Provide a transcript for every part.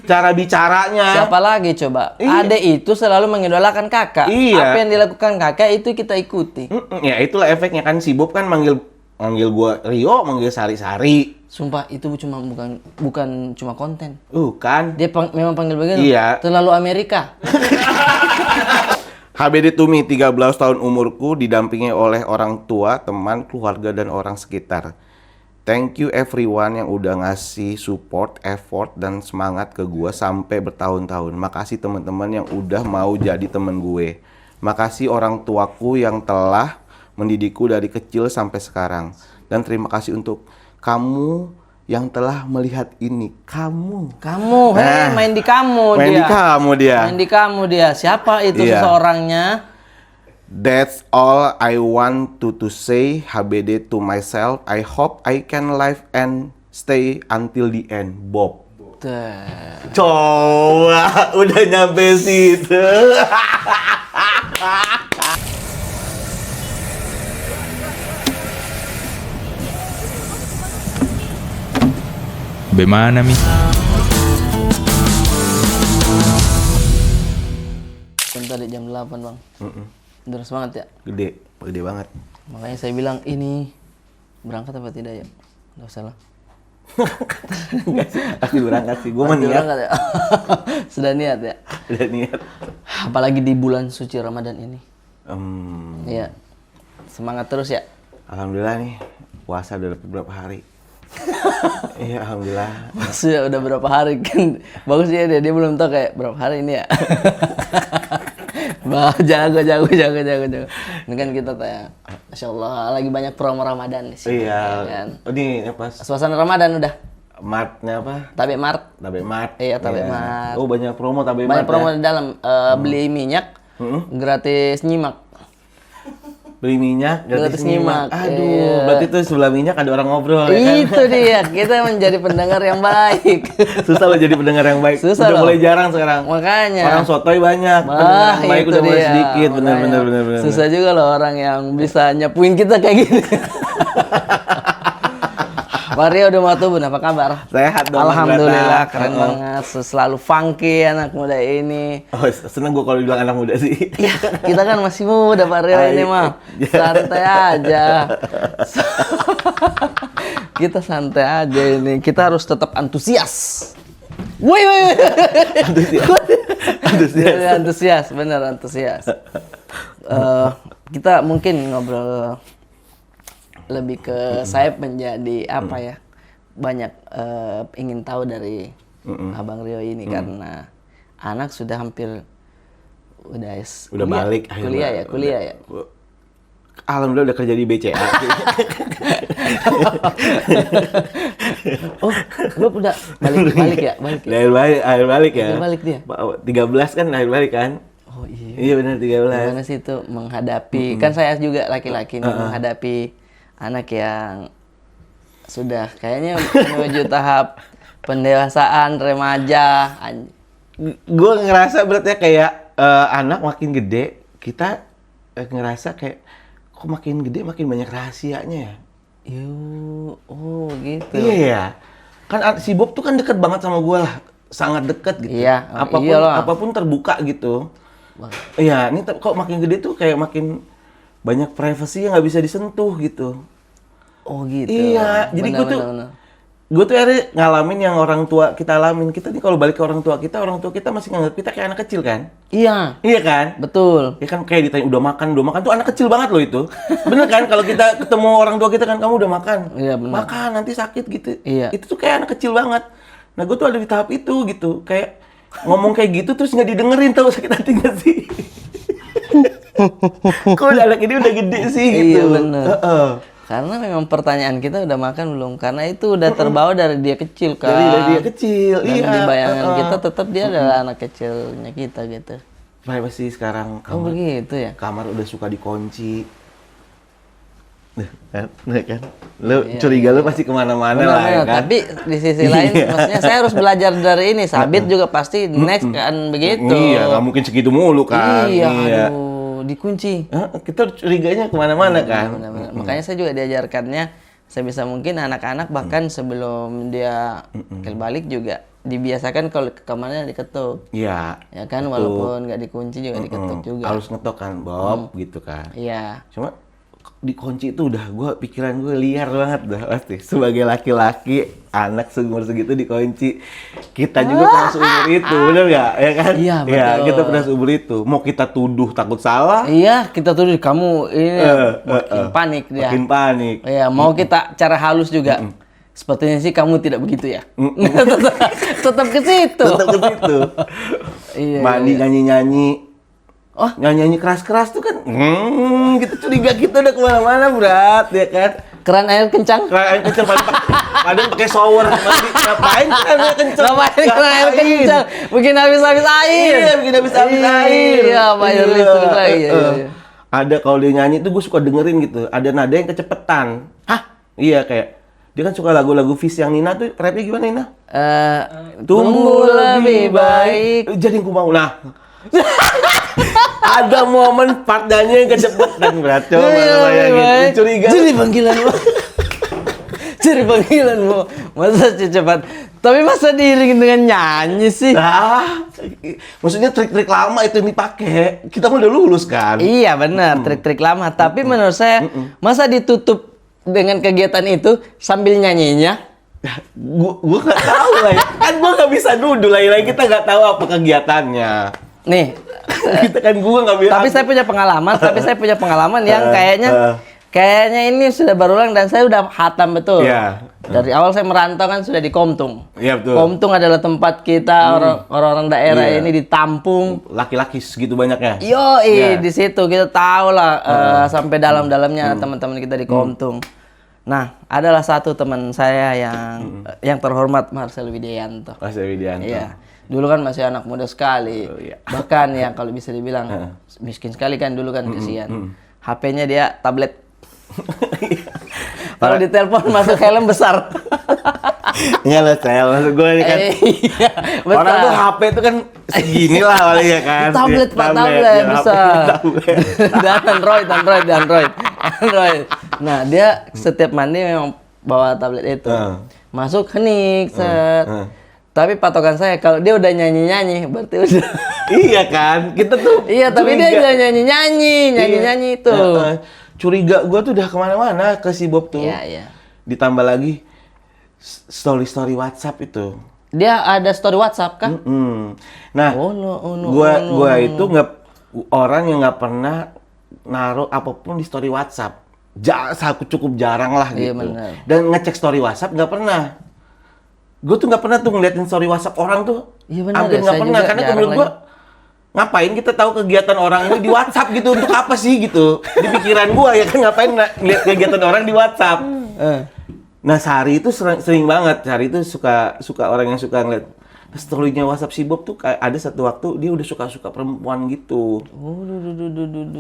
cara bicaranya. Siapa lagi coba? Iya. Adek itu selalu mengidolakan kakak. Iya. Apa yang dilakukan kakak itu kita ikuti. Ya itulah efeknya kan, si Bob kan manggil gua Rio, manggil Sari-Sari. Sumpah itu bukan cuma konten. Kan. Dia memang panggil begitu. Iya. Terlalu Amerika. HBD Tumi, 13 tahun umurku, didampingi oleh orang tua, teman, keluarga, dan orang sekitar. Thank you everyone yang udah ngasih support, effort, dan semangat ke gue sampai bertahun-tahun. Makasih teman-teman yang udah mau jadi temen gue. Makasih orang tuaku yang telah mendidikku dari kecil sampai sekarang. Dan terima kasih untuk kamu yang telah melihat ini. Kamu, Main di kamu main dia. di kamu dia. Main di kamu dia. Siapa itu Iya. seseorangnya? That's all I want to say, HBD, to myself. I hope I can live and stay until the end, Bob. Coba, udah nyampe situ. Bagaimana, Mi? Kan tadi jam 8 bang. Deras banget ya. Gede banget. Makanya saya bilang ini berangkat apa tidak ya? Nggak usah lah. Pasti berangkat sih, gue Pasti niat. berangkat ya. Sudah niat ya. Udah niat. Apalagi di bulan suci Ramadan ini. Iya. Semangat terus ya. Alhamdulillah nih, puasa udah berapa hari. Iya, alhamdulillah. Maksudnya udah berapa hari kan? Bagus ya dia belum tahu kayak berapa hari ini ya. Bah, jago. Ini kan kita tanya, Masya Allah lagi banyak promo Ramadan di sini. Iya. Kan? Oh, ini apa? Suasana Ramadan udah. Martnya apa? Tabe Mart. Tabe Mart. Iya, Tabe Mart. Oh, banyak promo Tabe Mart. Banyak promo ya? di dalam. Beli minyak, gratis nyimak. Beli minyak, Gratis nyimak. Aduh, Iya. berarti tuh sebelah minyak ada orang ngobrol ya kan? Itu dia, kita menjadi pendengar yang baik. Susah loh jadi pendengar yang baik. Susah Udah loh. mulai jarang sekarang. Makanya. Orang sotoy banyak, pendengar yang baik itu udah mulai dia. sedikit. Bener. Makanya. Susah juga loh orang yang bisa nyapuin kita kayak gini. Pak Rio udah mau tubuh, apa kabar? Sehat dong. Alhamdulillah, Mas keren Grata. banget. Selalu funky anak muda ini. Oh, seneng gue kalau dibilang anak muda sih. Ya, kita kan masih muda Pak Rio ini mah. Santai aja. Kita santai aja ini. Kita harus tetap antusias. Woi. Antusias, bener antusias. Kita mungkin ngobrol lebih ke saya menjadi apa ya, banyak ingin tahu dari Abang Rio ini karena anak sudah hampir udah balik kuliah ya. Alhamdulillah udah kerja di BCA. Oh, lu udah balik ya? Akhir balik ya. Akhir balik dia. 13 kan akhir balik kan? Oh iya. Iya benar 13. Gimana sih itu menghadapi, kan saya juga laki-laki nih, menghadapi anak yang sudah kayaknya menuju tahap pendewasaan, remaja. Gue ngerasa berarti kayak anak makin gede, kita ngerasa kayak kok makin gede makin banyak rahasianya ya. Oh gitu. Iya ya. Kan si Bob tuh kan deket banget sama gue lah, sangat deket gitu. Iya, Apapun terbuka gitu. Iya, ini kok makin gede tuh kayak makin banyak privasi yang nggak bisa disentuh gitu. Oh gitu. Iya, jadi gue tuh akhirnya ngalamin yang orang tua kita alamin. Kita nih kalau balik ke orang tua kita masih nganggap kita kayak anak kecil kan? Iya. Iya kan? Betul. Ya kan kayak ditanya udah makan tuh anak kecil banget loh itu. Bener kan? Kalau kita ketemu orang tua kita kan, kamu udah makan? Iya benar. Makan nanti sakit gitu. Iya. Itu tuh kayak anak kecil banget. Nah gue tuh ada di tahap itu gitu. Kayak ngomong kayak gitu terus nggak didengerin, tahu sakit hati nggak sih? Kok anak ini udah gede sih gitu. Iya benar. Karena memang pertanyaan kita udah makan belum? Karena itu udah terbawa dari dia kecil kan. Dari dia kecil, Dan iya. di bayangan kita tetap dia adalah anak kecilnya kita gitu. Privacy sekarang. Oh begitu ya? Kamar udah suka dikunci. Nah kan? Lu curiga lu pasti kemana-mana lah ya kan? Tapi di sisi lain, maksudnya saya harus belajar dari ini. Sabit juga pasti next kan begitu. Iya, nggak mungkin segitu mulu kan. Iya, aduh, dikunci. Kita curiganya kemana-mana kan? Benar-benar. Makanya saya juga diajarkannya sebisa mungkin anak-anak bahkan sebelum dia balik juga dibiasakan kalau ke kamarnya diketuk. Iya. Ya kan, walaupun nggak dikunci juga diketuk juga. Harus ngetok kan, Bob, gitu kan. Iya. Cuma dikunci itu udah pikiran gue liar banget dah pasti. Sebagai laki-laki, anak seumur segitu dikunci. Kita juga pernah seumur itu, bener nggak? Ya kan? Iya, betul. Ya, kita pernah seumur itu. Mau kita tuduh takut salah, Iya, kita tuh kamu ini makin panik dia. makin panik. Iya, mau kita cara halus juga. Sepertinya sih kamu tidak begitu ya. Tetap ke situ. Tetap ke situ. Iya. Mandi nyanyi-nyanyi. Oh. Nyanyi-nyanyi keras-keras tuh kan. Gitu curiga kita udah kemana-mana, berat ya kan. Keran air kencang. Kayak kenceng padahal pakai shower mandi. Ngapain kan air kenceng? Ngapain keran air kencang? Bikin habis-habis air. Iya, bikin habis-habis air. Iya, bayar listrik lagi. Iya. Ada kalau dia nyanyi tuh gue suka dengerin gitu. Ada nada yang kecepetan. Hah? Iya kayak dia kan suka lagu-lagu Fish yang Nina tuh rapnya gimana Nina? Tumbuh lebih baik. Jadi gue mau nah. Ada momen partnya yang kecepetan berat. Coba bayangin. Curiga. Jadi panggilanmu. Jadi panggilanmu. Masa cepat. Tapi masa diiringin dengan nyanyi sih? Nah, maksudnya trik-trik lama itu yang dipakai. Kita udah lulus kan? Iya benar, trik-trik lama. Tapi menurut saya, masa ditutup dengan kegiatan itu sambil nyanyinya? Gua nggak tahu lah ya. Kan gua nggak bisa nuduh lah. Kita nggak tahu apa kegiatannya. Nih, Kita kan gua nggak bisa. tapi saya punya pengalaman yang kayaknya ini sudah berulang dan saya udah hatam betul. Iya. Dari awal saya merantau kan sudah di Komtung. Iya betul. Komtung adalah tempat kita orang-orang daerah Iya. ini ditampung. Laki-laki segitu banyaknya. Yoi, di situ kita tahu lah sampai dalam-dalamnya teman-teman kita di Komtung. Nah, adalah satu teman saya yang terhormat Marcel Widianto. Mas Widianto. Iya. Dulu kan masih anak muda sekali. Oh, iya. Bahkan yang kalau bisa dibilang miskin sekali kan dulu kan kesian. HP-nya dia tablet. Kalau ditelepon masuk helm besar. Enggak lah, saya maksud gue ini kan. Iya, besar. Orang tuh HP itu kan segini lah paling ya kan. Tablet, Pak, tablet Ya, besar. tablet. Dan Android. Nah, dia setiap mandi memang bawa tablet itu. Masuk hening, set. Tapi patokan saya kalau dia udah nyanyi-nyanyi, berarti udah. Iya kan, kita tuh. Iya, tapi dia curiga. udah nyanyi-nyanyi itu. Curiga gue tuh udah kemana-mana ke si Bob tuh. Iya. Ditambah lagi story WhatsApp itu. Dia ada story WhatsApp kah? Nah, no. gua itu nggak orang yang nggak pernah naruh apapun di story WhatsApp. Cukup jarang lah Iya, gitu. bener. Dan ngecek story WhatsApp nggak pernah. Gue tuh nggak pernah tuh ngeliatin story WhatsApp orang tuh. Iya, bener Hampir ya, nggak saya pernah juga karena jarang menurut gue ngapain kita tahu kegiatan orang ini di WhatsApp gitu untuk apa sih gitu. Di pikiran gue ya kan ngapain ngeliat kegiatan orang di WhatsApp. Nah, Sari itu sering banget. Sari itu suka orang yang suka ngeliat story-nya WhatsApp si Bob tuh kayak ada satu waktu dia udah suka perempuan gitu.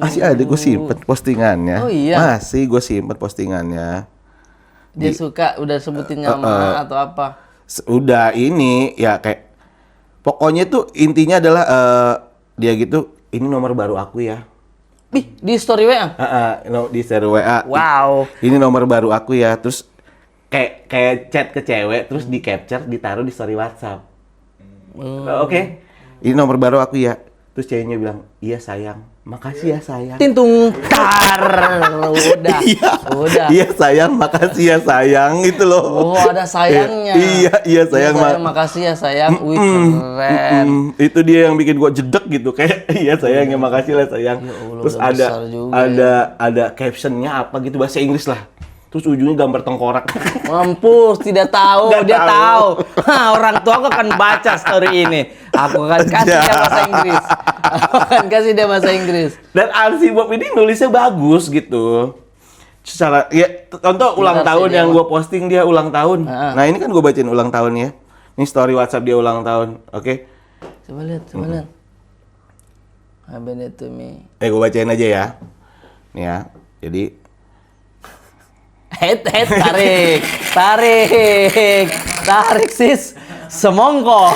Masih ada gue simpen postingannya. Oh, iya? Masih gue simpen postingannya. Dia suka udah sebutin nama atau apa? Udah ini ya kayak pokoknya tuh intinya adalah dia gitu ini nomor baru aku ya. Di story WA? Di story WA. Wow. Ini nomor baru aku ya. Terus kayak chat ke cewek terus di capture ditaruh di story WhatsApp. Oke. Ini nomor baru aku ya. Terus ceweknya bilang, "Iya sayang. Makasih ya sayang." Tintung tar. Udah. Iya sayang, makasih ya sayang itu loh. Oh, ada sayangnya. Iya sayang. Makasih ya sayang. Wih, keren. Itu dia yang bikin gua jedek gitu kayak iya sayang ya makasih lah sayang. Ya Allah, Terus udah besar juga ada captionnya apa gitu bahasa Inggris lah. Terus ujungnya gambar tengkorak. Mampus, tidak tahu. Nggak Dia tahu. tahu. Hah, orang tua aku akan baca story ini. Aku akan kasih dia bahasa Inggris. Dan si Bob ini nulisnya bagus gitu. Secara ya contoh ulang Bentar tahun sih, yang dia gue posting dia ulang tahun. Heeh. Nah, ini kan gue bacain ulang tahunnya. Ini story WhatsApp dia ulang tahun. Oke. Coba lihat. Happen it to me. Gue bacain aja ya. Nih ya. Jadi Head, tarik sis, semongko.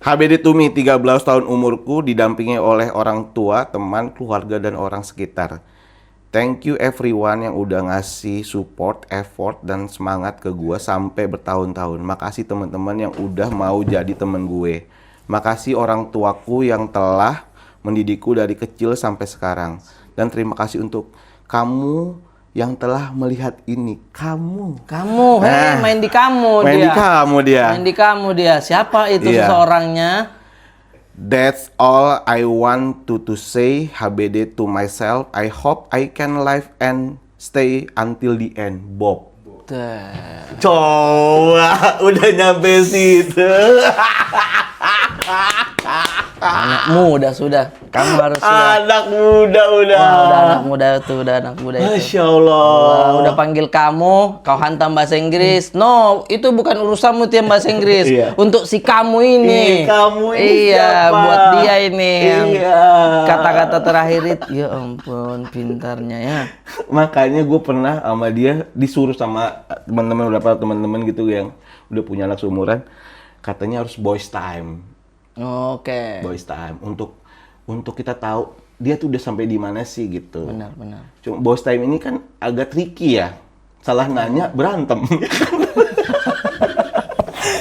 HBD Tumi 13 tahun umurku didampingi oleh orang tua, teman, keluarga dan orang sekitar. Thank you everyone yang udah ngasih support, effort, dan semangat ke gue sampai bertahun-tahun. Makasih teman-teman yang udah mau jadi temen gue. Makasih orang tuaku yang telah mendidikku dari kecil sampai sekarang. Dan terima kasih untuk kamu yang telah melihat ini. Kamu, main di kamu main dia. di kamu dia. Main di kamu dia. Siapa itu Iya. seseorangnya? That's all I want to say HBD to myself. I hope I can live and stay until the end. Bob. Coba udah nyampe situ. Anak muda sudah. Kamu harus sudah. Anak muda udah. Wah, udah anak muda itu. Masya Allah. Wah, udah panggil kamu, kau hantam bahasa Inggris. No, itu bukan urusanmu tiap bahasa Inggris. Iya. Untuk si kamu ini. Kamu ini Iya, siapa? buat dia ini. Yang Iya. kata-kata terakhir itu. Ya ampun, pintarnya ya. Makanya gue pernah sama dia disuruh sama teman-teman, beberapa teman-teman gitu yang udah punya anak seumuran, katanya harus boys time. Oke. Boys time untuk kita tahu dia tuh udah sampai di mana sih gitu. Benar. Cuma boys time ini kan agak tricky ya. Salah nanya berantem.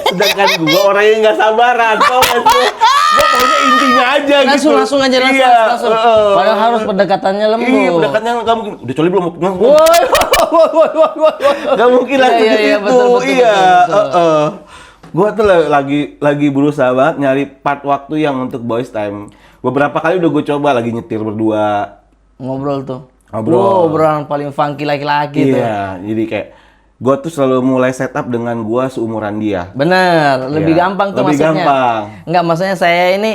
Sedangkan gue orang yang nggak sabaran. Gue pokoknya intinya aja gitu. Langsung aja. Padahal harus pendekatannya lembut. Iya, pendekatannya nggak mungkin. Udah coli belum? Woi. Gak mungkin langsung Iya, ke situ. betul. Gue tuh lagi berusaha banget nyari part waktu yang untuk boys time. Beberapa kali udah gue coba lagi nyetir berdua. Ngobrol tuh. Ngobrol. Wow, obrolan paling funky laki-laki tuh. Iya, jadi kayak gue tuh selalu mulai setup dengan gue seumuran dia. Bener, lebih Iya, gampang tuh lebih maksudnya. gampang. Enggak, maksudnya saya ini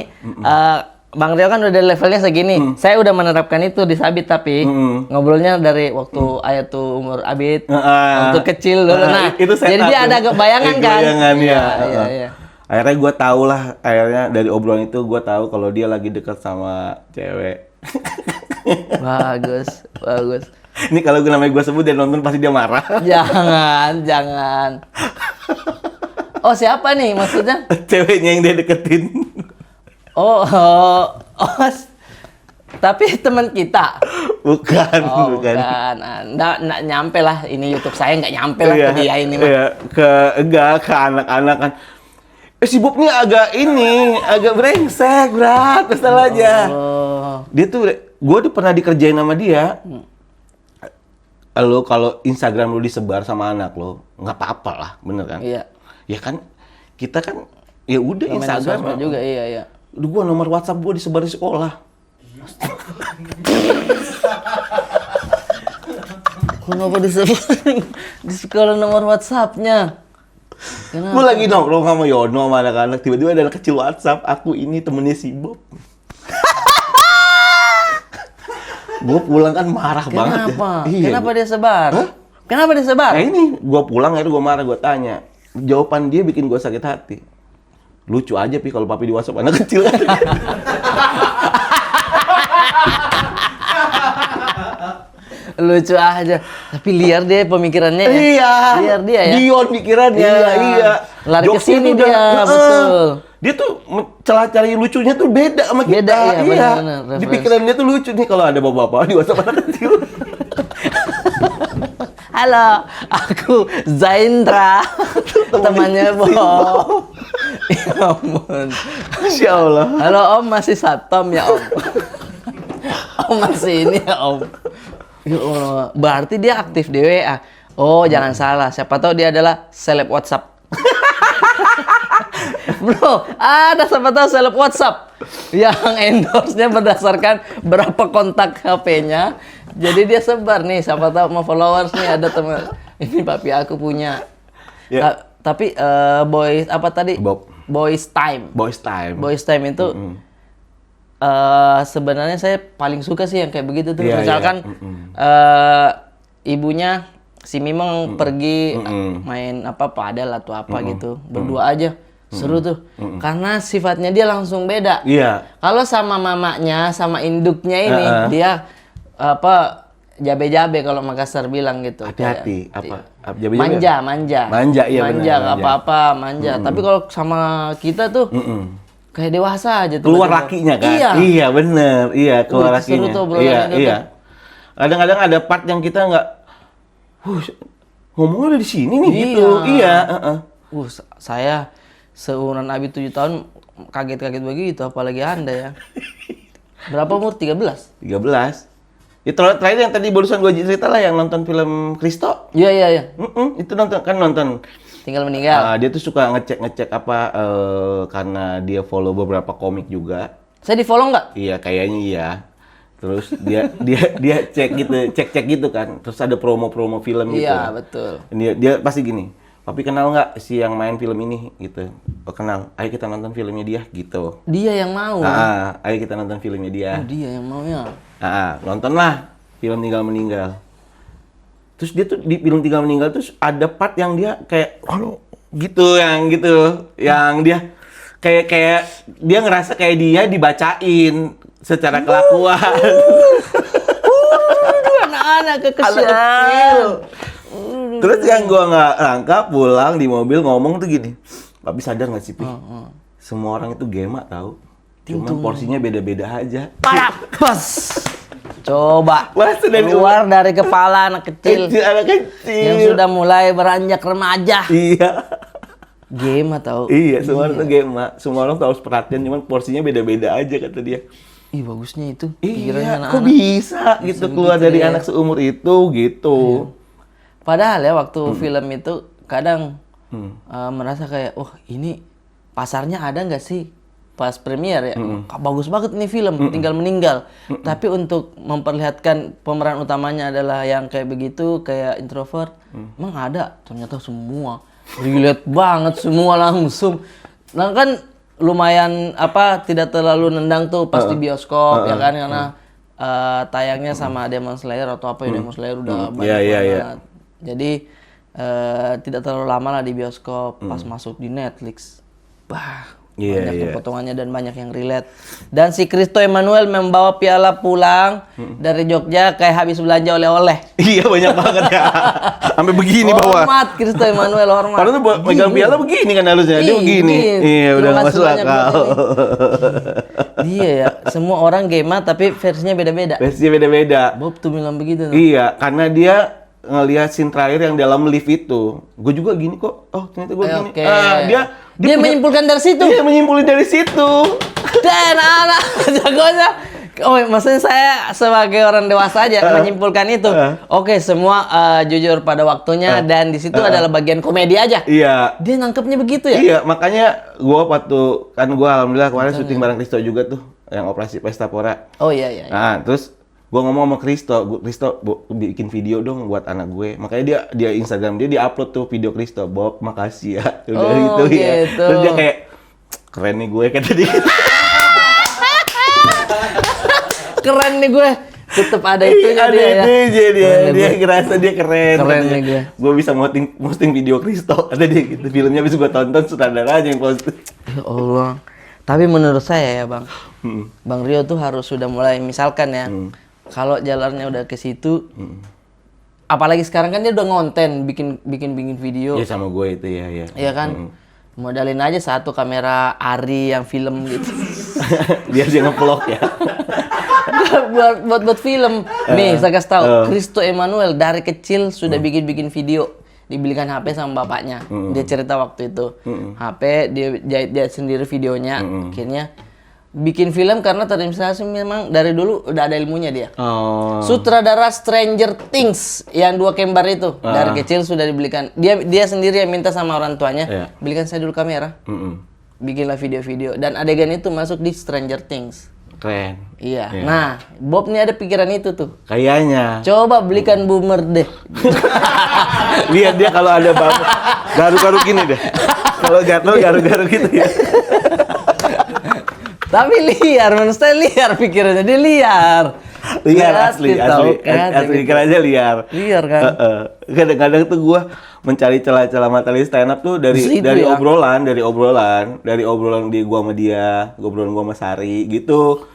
Bang Rio kan udah levelnya segini. Saya udah menerapkan itu di Sabit tapi ngobrolnya dari waktu ayat tuh umur Abid, waktu kecil dulu. Nah, itu setup jadi dia tuh. ada bayangan kan? Bayangan, ya. Iya. Akhirnya gue tahu lah, akhirnya dari obrolan itu gue tahu kalau dia lagi deket sama cewek. Bagus. Ini kalau gue namanya gue sebut dia nonton pasti dia marah. Jangan. Oh, siapa nih maksudnya? Ceweknya yang dia deketin. Oh, tapi teman kita. Bukan. Bukan. Nggak nyampe lah. Ini YouTube saya nggak nyampe lah ke dia ini mah. Iya, ke anak-anak kan. Si Bob nih agak brengsek, berat, kesel aja. Oh. Dia tuh, gue tuh pernah dikerjain sama dia. Lo kalau Instagram lo disebar sama anak lo, nggak apa-apa lah, bener kan? Iya. Ya kan, kita kan, ya udah Main Instagram sosmed juga, iya. Gue nomor WhatsApp gue disebar di sekolah. Kenapa disebut di sekolah nomor WhatsApp-nya? Kenapa? Gue lagi nongkrong sama Yono sama anak-anak, tiba-tiba ada anak kecil WhatsApp, aku ini temennya si Bob. Gue pulang kan marah banget ya. Iya, Kenapa dia sebar? Hah? Kenapa dia sebar? Nah ini, gue pulang akhirnya gue marah, gue tanya. Jawaban dia bikin gue sakit hati. Lucu aja Pi kalau papi di WhatsApp anak kecil kan. Lucu aja. Tapi liar dia pemikirannya ya. Iya. Liar dia ya. Dion pikirannya. Iya. Lari ke Jokesnya sini tuh dia, betul. Dia tuh celah cari lucunya tuh beda sama kita. Beda, iya, benar, Di referensi. pikiran dia tuh lucu nih kalau ada bapak-bapak di WhatsApp anak kecil. Halo, aku Zaindra, temannya Bob. Ya ampun. Masya Allah. Halo Om, masih Satom ya Om? Om masih ini ya Om? Ya Allah, berarti dia aktif di WA. Oh, jangan salah, siapa tahu dia adalah seleb WhatsApp. Bro, ada siapa tahu seleb WhatsApp yang endorse-nya berdasarkan berapa kontak HP-nya. Jadi dia sebar nih, siapa tahu mau followers nih ada teman. Ini papi aku punya. Ya. Tapi boys apa tadi? Bob. Boys time. Boys time. Boys time itu sebenarnya saya paling suka sih yang kayak begitu tuh. Iya, Misalkan iya. ibunya si Mimeng pergi main apa padel atau apa gitu, berdua aja. Seru tuh. Karena sifatnya dia langsung beda. Iya. Kalau sama mamanya, sama induknya ini, dia apa jabe-jabe kalau Makassar bilang gitu. Hati-hati. Kayak- Apa? Jabe-jabe? Manja. Manja, iya benar, Manja, nggak manja. apa-apa, manja. Tapi kalau sama kita tuh kayak dewasa aja tuh. Keluar lakinya kan? Iya. Iya bener. Iya keluar Seru lakinya. tuh obrolannya Iya itu iya. Kadang-kadang ada part yang kita nggak, ngomongnya udah di sini nih gitu. Iya. Saya seumuran Abi 7 tahun kaget-kaget begitu, apalagi Anda ya. Berapa umur? 13? 13. Itu terakhir yang tadi barusan gue cerita lah yang nonton film Kristo. Iya. Itu nonton. Tinggal meninggal. Dia tuh suka ngecek apa karena dia follow beberapa komik juga. Saya di-follow nggak? Iya, kayaknya iya. Terus dia cek gitu kan. Terus ada promo-promo film gitu. Iya, betul. Dia pasti gini, "Papi kenal nggak si yang main film ini?" gitu. "Oh, kenal. Ayo kita nonton filmnya dia." gitu. Dia yang mau. Ayo kita nonton filmnya dia. Oh, dia yang mau ya. Nontonlah film Tinggal Meninggal. Terus dia tuh di film Tinggal Meninggal terus ada part yang dia kayak yang dia kayak dia ngerasa kayak dia dibacain secara kelakuan. Anak-anak Anak kekecilan. kecil. Terus yang gua nggak rangka pulang di mobil ngomong tuh gini, "Papi sadar nggak sih, Pi? Semua orang itu gemak tahu. Cuman porsinya beda-beda aja." Pas. Coba Sudah keluar dari kepala anak kecil anak kecil yang sudah mulai beranjak remaja. Iya. Game atau? Iya, semua orang tuh gemak. Semua orang tuh harus perhatian, cuman porsinya beda-beda aja kata dia. Ih, bagusnya itu. Iya, kok bisa gitu keluar dari anak seumur itu gitu. Padahal ya waktu film itu kadang merasa kayak, ini pasarnya ada nggak sih pas premier ya? Bagus banget nih film, Tinggal Meninggal. Tapi untuk memperlihatkan pemeran utamanya adalah yang kayak begitu, kayak introvert, emang ada? Ternyata semua relate banget, semua langsung. Nah kan lumayan tidak terlalu nendang tuh pas di bioskop ya kan, karena tayangnya sama Demon Slayer atau apa ya, Demon Slayer udah banyak banget. Jadi tidak terlalu lama lah di bioskop. Pas masuk di Netflix, banyak potongannya dan banyak yang relate. Dan si Christo Emmanuel membawa piala pulang dari Jogja kayak habis belanja oleh-oleh. Iya, banyak banget ya. Sampai begini bawa. Hormat Christo Emmanuel, hormat. Padahal tuh megang piala begini kan harusnya. Dia begini. Iya, udah nggak masuk akal. Dia ya, semua orang gamer tapi versinya beda-beda. Versinya beda-beda. Bob tuh bilang begitu. Iya, karena dia ngelihat scene terakhir yang dalam lift itu. Gue juga gini kok. Oh, ternyata gue gini. Dia menyimpulkan dari situ. Dia menyimpulkan dari situ. Dan anak jagonya. Maksudnya saya sebagai orang dewasa aja menyimpulkan itu. Oke, semua jujur pada waktunya dan di situ adalah bagian komedi aja. Iya. Dia nangkepnya begitu ya? Iya, makanya gue waktu kan gue alhamdulillah kemarin syuting bareng Kristo juga tuh, yang operasi Pesta Pora. Oh iya. Nah, terus gue ngomong sama Kristo, bikin video dong buat anak gue. Makanya dia Instagram dia upload tuh video Kristo, "Bob, makasih ya." Udah gitu ya. Terus dia kayak, "Keren nih gue," kata dia. Keren nih gue. Tetep ada itunya dia ya. Dia ngerasa dia keren. Keren nih gue. Gue bisa posting video Kristo. Ada dia gitu. Filmnya bisa gue tonton, sutradaranya yang posting. Ya Allah. Tapi menurut saya ya Bang, Bang Rio tuh harus sudah mulai misalkan ya. Kalau jalannya udah ke situ, apalagi sekarang kan dia udah ngonten, bikin video. Ya sama gue itu ya. Iya kan? Modalin aja satu kamera Ari yang film gitu. Biar dia nge-vlog ya. buat film. Nih, saya kasih tahu, Christo Emmanuel dari kecil sudah bikin video. Dibelikan HP sama bapaknya. Dia cerita waktu itu. HP dia jahit sendiri videonya. Akhirnya bikin film karena terinspirasi memang dari dulu udah ada ilmunya dia. Sutradara Stranger Things yang dua kembar itu dari kecil sudah dibelikan. Dia sendiri yang minta sama orang tuanya, belikan saya dulu kamera. Bikinlah video-video dan adegan itu masuk di Stranger Things. Keren. Iya. Nah, Bob nih ada pikiran itu tuh. Kayaknya. Coba belikan boomer deh. Lihat dia kalau ada garuk-garuk gini deh. Kalau gatel garuk-garuk gitu ya. Tapi liar, menurut saya liar pikirannya, dia liar. Liar asli pikirannya liar. Liar kan? Kadang-kadang tuh gue mencari celah-celah materi stand up tuh dari obrolan di gua sama dia, obrolan gua sama Sari gitu.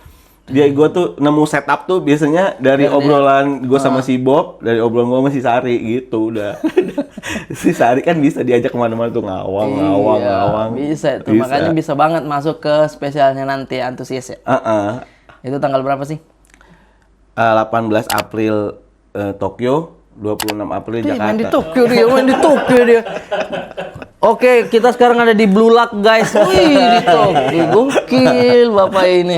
Gue tuh nemu setup tuh biasanya dari obrolan gue sama si Bob, dari obrolan gue sama si Sari gitu udah. Si Sari kan bisa diajak kemana-mana tuh ngawang. Bisa itu, makanya bisa banget masuk ke spesialnya nanti Antusias ya. Itu tanggal berapa sih? 18 April Tokyo, 26 April Main Jakarta. di Tokyo dia, main di Tokyo dia. Oke, kita sekarang ada di Blue Lock guys. Wih, di Tokyo. Gokil Bapak ini.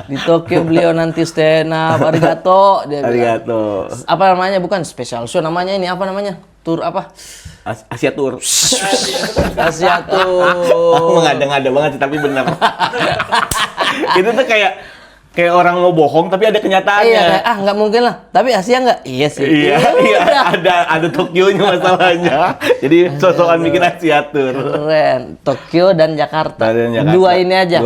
Di Tokyo beliau nanti stand up. Arigato. Dia bilang. Arigato. Apa namanya? Bukan special show namanya ini. Apa namanya? Tour apa? Asia Tour. Asia Tour. Mengada-ngada banget sih, tapi benar. Itu tuh kayak orang mau bohong tapi ada kenyataannya. Iya, kayak, nggak mungkin lah. Tapi Asia nggak? Iya sih. Iya, ada Tokyo-nya masalahnya. Jadi sosokan bikin Asia Tour. Keren. Tokyo dan Jakarta. Dua ini aja.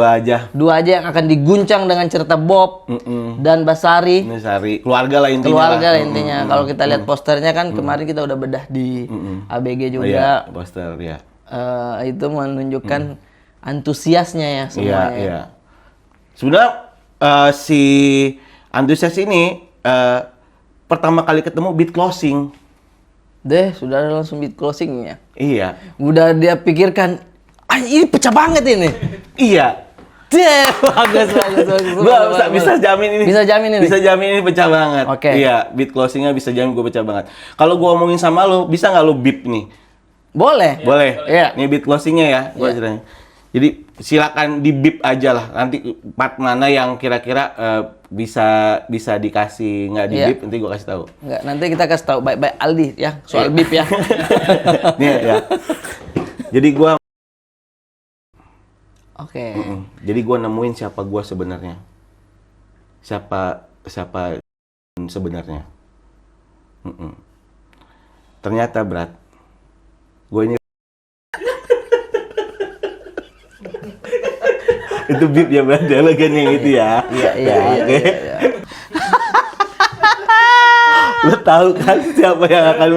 Dua aja yang akan diguncang dengan cerita Bob dan Basari. Basari. Keluarga lah intinya. Keluarga lah intinya. Kalau kita lihat posternya kan kemarin kita udah bedah di ABG juga. Iya, poster ya. Itu menunjukkan antusiasnya ya semuanya. Iya. Sebenarnya si antusias ini pertama kali ketemu beat closing. Sudah ada langsung beat closingnya. Iya. Udah dia pikirkan, ini pecah banget ini. Iya. Bagus. Gua bisa jamin ini. Bisa jamin ini. Bisa jamin ini pecah banget. Oke. Iya, beat closingnya bisa jamin gua pecah banget. Kalau gua ngomongin sama lu, bisa nggak lu beep nih? Boleh. Boleh. Iya. Ini beat closingnya ya, gua ceritanya. Jadi silakan di beep aja lah. Nanti part mana yang kira-kira bisa dikasih nggak di beep, nanti gua kasih tahu. Nggak, nanti kita kasih tahu baik-baik Aldi ya soal beep ya. Nih ya. Jadi gua Oke. Jadi gua nemuin siapa gua sebenarnya. Siapa sebenarnya. Ternyata berat. Gue ini itu beep ya Brad, dialognya yang itu ya. Iya. Lo tahu kan siapa yang akan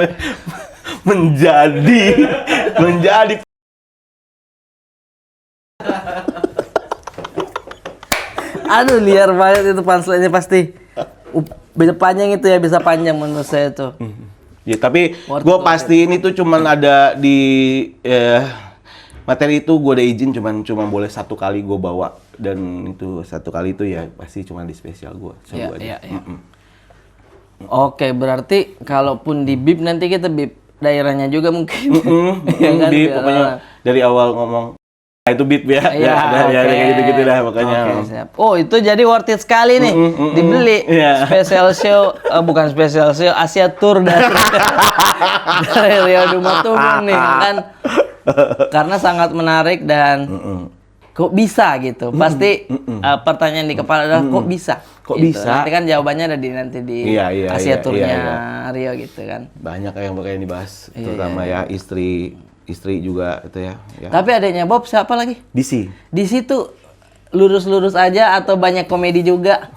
menjadi Aduh, liar banget itu punchline-nya pasti. Bisa panjang itu ya, bisa panjang menurut saya tuh. Ya tapi gue pastiin itu cuman ada di materi itu gue udah izin cuman boleh 1 kali gue bawa, dan itu 1 kali itu ya pasti cuma di spesial gue. Iya. Oke, berarti kalaupun di beep nanti kita beep daerahnya juga mungkin. Ya kan, pokoknya dari awal ngomong itu beat ya. Ya gitu-gitu dah pokoknya. Oke, siap. Oh, itu jadi worth it sekali nih. Dibeli. Special show, bukan special show, Asia Tour dari Rio Dumatulun nih kan. Karena sangat menarik dan kok bisa gitu. Pasti pertanyaan di kepala adalah kok bisa? Kok gitu. bisa? Nanti kan jawabannya ada di Asia Tournya Rio gitu kan. Banyak yang bakal dibahas, terutama ya istri juga itu ya. Tapi adanya Bob siapa lagi? DC. Di situ lurus-lurus aja atau banyak komedi juga?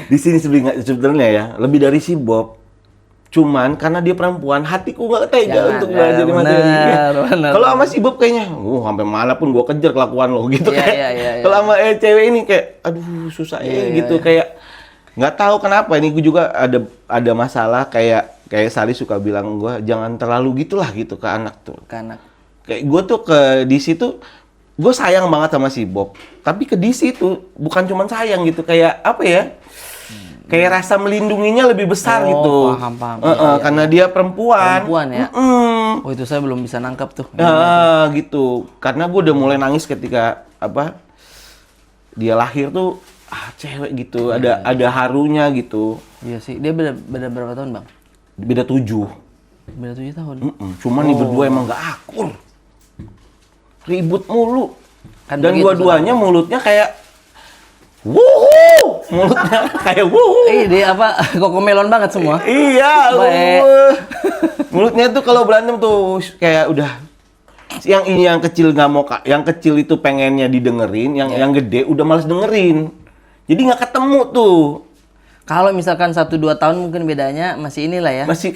di sini sebenarnya ya lebih dari si Bob. Cuman karena dia perempuan, hatiku nggak tega untuk belajar di materi. Kalau sama si Bob kayaknya, sampai mana pun gua kejar kelakuan lo gitu kan. Kalau sama cewek ini kayak, aduh susah gitu. Kayak nggak tahu kenapa ini gue juga ada masalah kayak Sari suka bilang gue jangan terlalu gitulah gitu ke anak tuh. Ke anak. Kayak gue tuh ke DC tuh gue sayang banget sama si Bob. Tapi ke DC tuh bukan cuma sayang gitu, kayak apa ya? Kayak rasa melindunginya lebih besar gitu. Paham. Karena dia perempuan. Perempuan ya. Oh, itu saya belum bisa nangkap tuh. Gitu. Karena gue udah mulai nangis ketika dia lahir tuh cewek gitu. Ada harunya gitu. Iya sih. Dia beda berapa tahun, Bang? Beda 7. Beda 7 tahun. Cuman nih berdua emang gak akur. Ribut mulu. Dan dua-duanya mulutnya kayak wuhu, mulutnya kayak wuhu. Dia kokomelon banget semua. Iya, mulutnya tuh kalau berantem tuh kayak udah yang kecil nggak mau, yang kecil itu pengennya didengerin, yang gede udah males dengerin. Jadi nggak ketemu tuh. Kalau misalkan 1-2 tahun mungkin bedanya masih inilah ya. Masih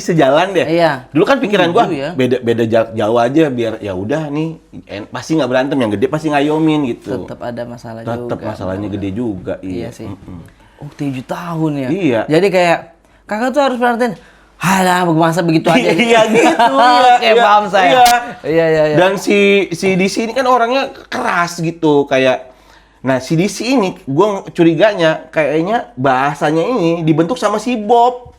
sejalan deh. Iya. Dulu kan pikiran gua ya. beda jarak jauh aja biar ya udah nih pasti nggak berantem, yang gede pasti ngayomin gitu. Tetap ada masalah juga. Tetap masalahnya gede juga. Iya sih. 7 tahun ya. Iya. Jadi kayak kakak tuh harus perhatiin. Halah, masa begitu aja. Iya gitu. Kayak paham saya. Iya. Dan si DC ini kan orangnya keras gitu, kayak Nah, si DC ini, gue curiganya kayaknya bahasanya ini dibentuk sama si Bob.